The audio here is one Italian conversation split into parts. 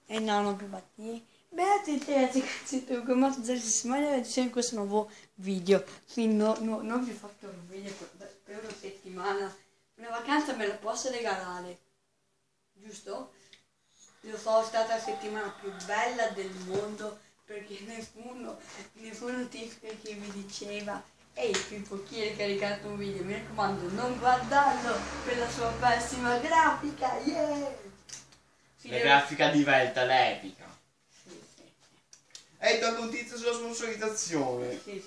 E no, non più batti. Beh, ragazzi, come Smaia dice in questo nuovo video. Quindi non vi ho fatto un video per una settimana. Una vacanza me la posso regalare, giusto? Io sono stata la settimana più bella del mondo perché nessuno tizio che mi diceva ehi Pippo, chi hai caricato un video? Mi raccomando, non guardarlo per la sua pessima grafica, yeah! La grafica diventa l'epica. Sì. E tolto un tizio sulla sponsorizzazione. Sì.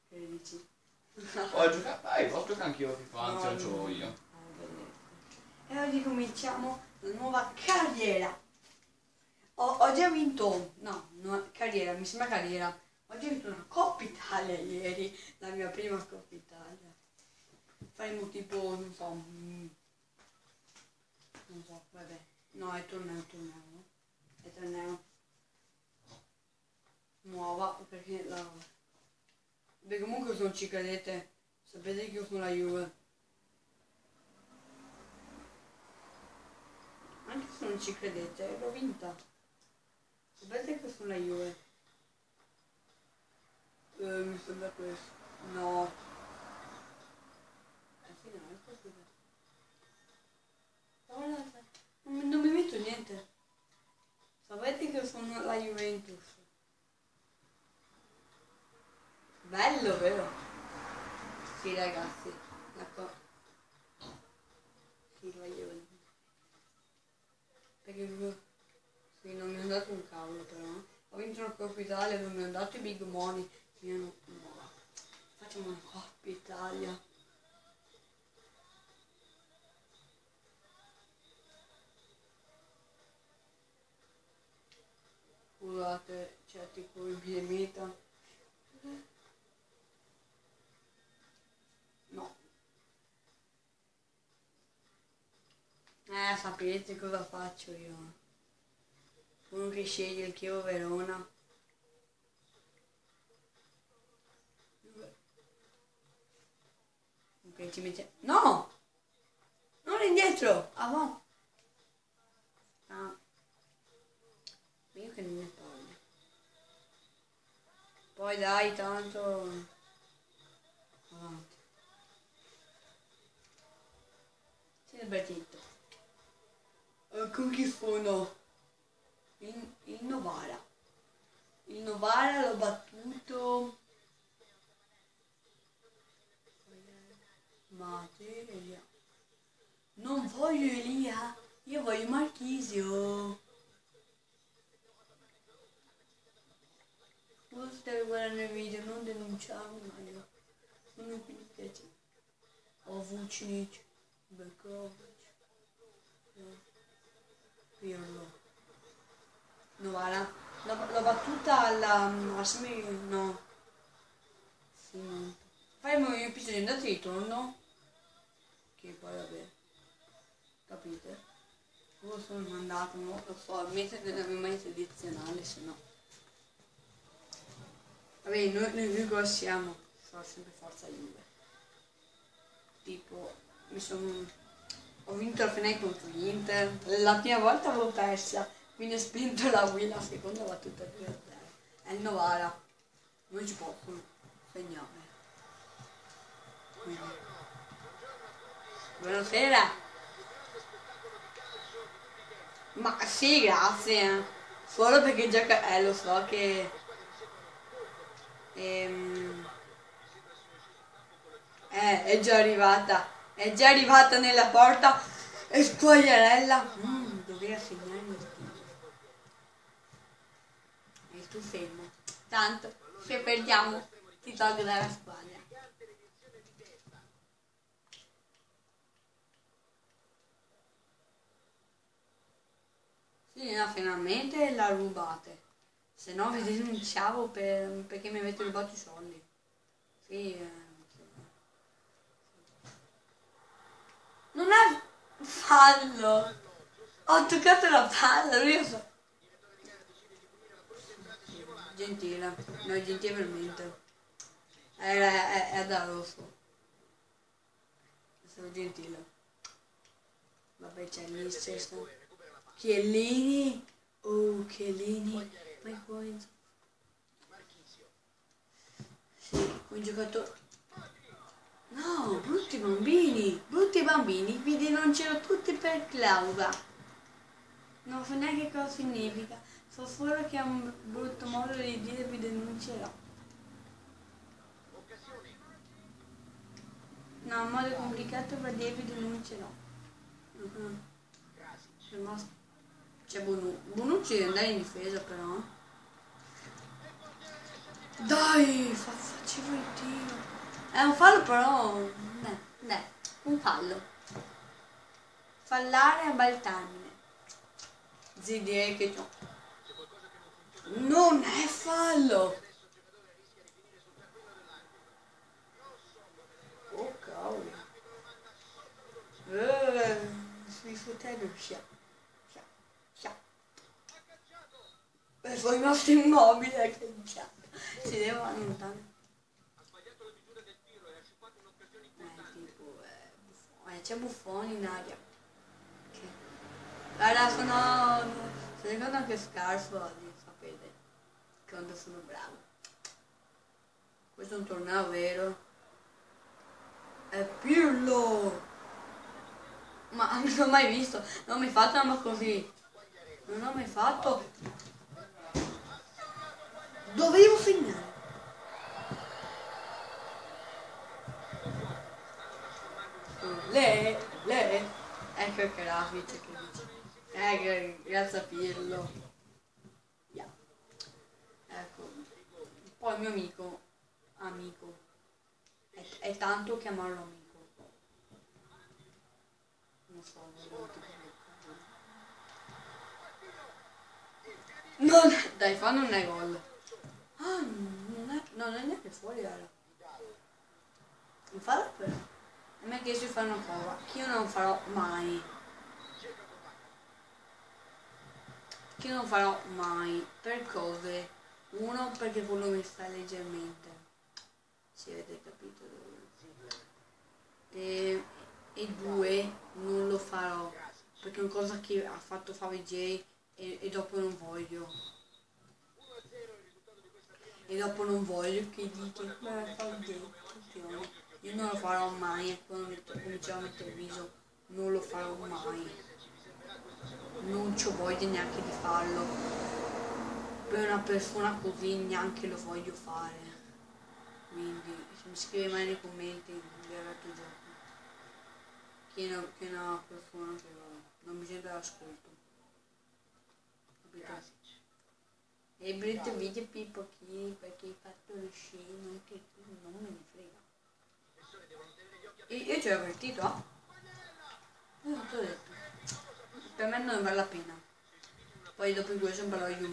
Che dici? Posso giocare anch'io FIFA, anzi non ce l'ho io. E oggi cominciamo la nuova carriera. Ho già vinto, carriera, mi sembra carriera. Ho già vinto una Coppa Italia ieri, la mia prima Coppa Italia. Faremo tipo, non so, vabbè. No, è torneo. È torneo. Nuova, perché la... Beh, comunque se non ci credete, sapete che io sono la Juve. Anche se non ci credete, l'ho vinta. Sapete che sono la Juve. Mi sembra questo. No. Sì, no, è questo. Non mi metto niente. Sapete che sono la Juventus. Bello, vero? Sì, ragazzi. Sì, la Juventus. Perché sì, non mi è andato un cavolo però. Ho vinto una Coppa Italia, non mi hanno dato i big money. No. Facciamo una Coppa Italia. Scusate, c'è tipo il biemeta. No. Sapete cosa faccio io? Uno che sceglie il Chievo Verona. Ok, ci mette... No! Non indietro! Ah, no! Ah. Io che non ne parlo. Poi dai, tanto... Avanti. Sei divertito. Con chi sono? Il Novara. Il Novara l'ho battuto... Materia. Non voglio Elia, io voglio Marchisio. Voi state guardando il video, non denunciarmi, ma io non mi piace. Ho Vucinic, Bekovic, Pirlo. Novara. L'ho battuta alla... no. Sì, no. Faremo un episodio andata di ritorno. Che poi vabbè. Capite? Io sono mandato, non lo so, mettere nella memoria tradizionale, se no. Vabbè, noi cosa siamo? Sono sempre forza Juve. Tipo, ho vinto la finale contro l'Inter. La prima volta avevo persa, quindi ho spinto la Wii, la seconda va tutta 2-0. È il Novara. Non ci possono segnare. Quindi. Buonasera. Ma sì, grazie. Solo perché gioca... lo so che... è già arrivata. È già arrivata nella porta. E spogliarella. Doveva segnare il tiro. E tu fermo. Tanto, se perdiamo, ti tolgo dalla squadra. Sì, no, finalmente la rubate. Se no vi denunciavo perché mi avete rubato i soldi. Sì, non è fallo. Ho toccato la palla, io so. Gentile, no, è gentile veramente. È da rosso. Sono gentile. Vabbè, c'è lì stesso. Chiellini. Oh, Chiellini. Ma è qua in... Sì, un giocatore... No, brutti bambini. Brutti bambini. Vi denunciano tutti per Claudia. Non so neanche cosa significa. So solo che è un brutto modo di dire vi denuncerò. No, un modo complicato per dire vi denuncerò. C'è Bonucci deve andare in difesa però. Dai, facevo il tiro. È un fallo però. Un fallo. Fallare a bel termine. Sì, direi che no. Non è fallo. Oh cavolo. Sui fratelli per poi nostro immobile che si deve allontanare. C'è Buffoni in aria. Guarda, secondo che scarso di sapere quando sono bravo. Questo è un torneo vero. È Pirlo! Ma non l'ho mai visto, non mi fatto ma così. Non ho mai fatto. Dovevo segnare. Ecco che Rafic che dice. Grazie a Pirlo. Yeah. Ecco. Poi il mio amico. È tanto chiamarlo amico. Non so, non dai, fa non è gol. Ah, non è neanche fuori ora. Non farò però. A me ha chiesto di fare una cosa che io non farò mai. Che non farò mai per cose. Uno, perché quello mi sta leggermente. Se avete capito dove. E due, non lo farò. Perché è una cosa che ha fatto Favij e dopo non voglio. E dopo non voglio che dica Favij. Io non lo farò mai, e quando comincerò a mettere il viso non lo farò mai. Non c'ho voglia neanche di farlo. Per una persona così neanche lo voglio fare. Quindi se mi scrive mai nei commenti vi avrete gioco. Che è una persona che non mi sente l'ascolto. Capito? E brutti video Pippo chi perché hai fatto lo scemo che non me ne frega. Io ci ho avvertito, non ti ho detto. Per me non vale la pena. Poi dopo in questo parlo di un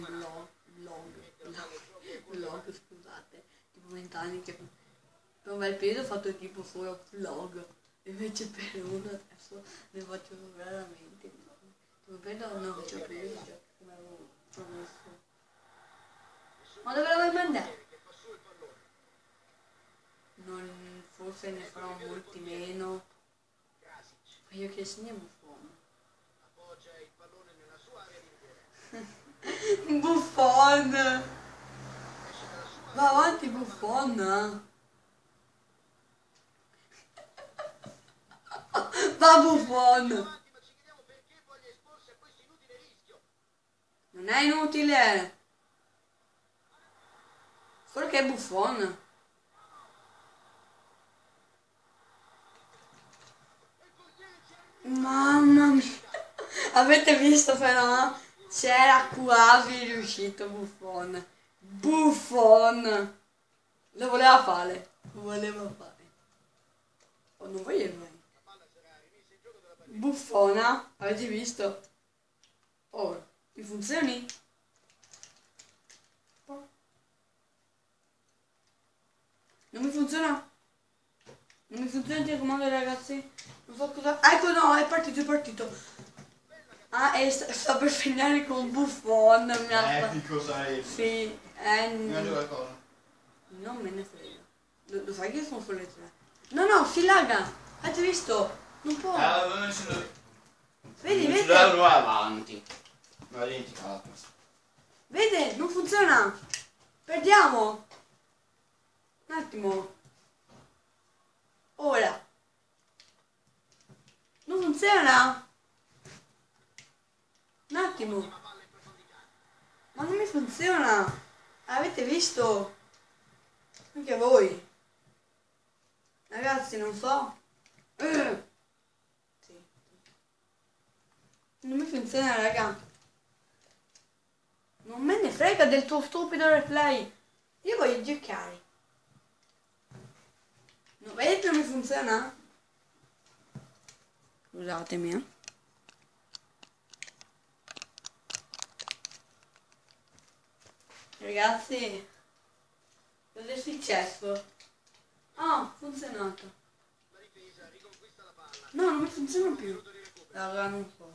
vlog, scusate, tipo 20 anni che per un bel periodo ho fatto tipo solo vlog, invece per uno adesso ne faccio veramente. Tipo per non faccio più come avevo promesso. Ma dove l'avevo mandato? Forse ne farò molti meno. Ma io che segno Buffon. Buffon! Va avanti Buffon! Va Buffon! Non è inutile! Solo che è Buffon! Mamma mia! Avete visto però? C'era quasi riuscito Buffon. Buffon! Lo voleva fare. Lo voleva fare. Oh, non voleva. Buffona? Avete visto? Oh, mi funzioni? Non mi funziona? Non mi funziona il telecomando ragazzi? Non so cosa... Ecco no, è partito. Ah, e sta per finire con Buffon. Cos'hai? Sì, qualcosa. non me ne frega. Lo sai che sono sulle tre? No, si laga! Avete visto? Non può. Vedi, Non ci vedi? dovevano avanti. Me l'ho dimenticato. Vede, non funziona. Perdiamo. Un attimo. Ora. Non funziona. Un attimo. Ma non mi funziona. Avete visto? Anche voi. Ragazzi, non so. Sì. Non mi funziona, raga. Non me ne frega del tuo stupido replay. Io voglio giocare. Non vedi che non mi funziona? Scusatemi, eh. Ragazzi, cosa è successo? Ah, ha funzionato. No, non mi funziona più. Allora non so.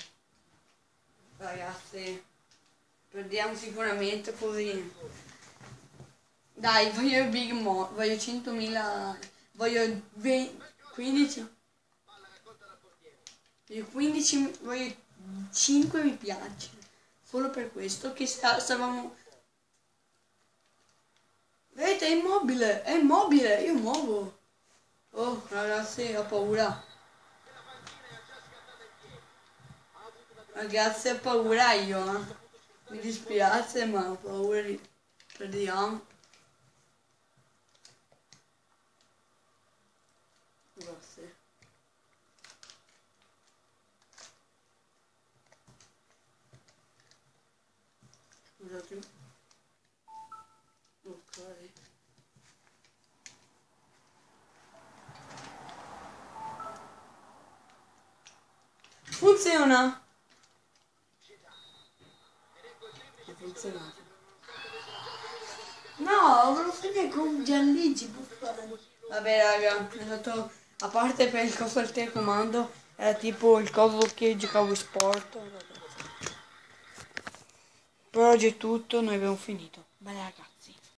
Ragazzi, perdiamo sicuramente così. Dai, voglio il Big Mo, voglio 100.000, voglio 15. Voglio 5 mi piace. Solo per questo che stavamo. Vedete, è immobile, io muovo. Oh, ragazzi, ho paura. Ragazzi, ho paura io, eh. Mi dispiace, ma ho paura di. Perdiamo. Grazie. Scusate. Ok. Funziona! Ha funzionato. No, volevo finire con Gianluigi Buffoni. Vabbè raga, è stato, a parte per il coso del telecomando, era tipo il coso che giocavo in sport. Per oggi è tutto, noi abbiamo finito. Bye raga.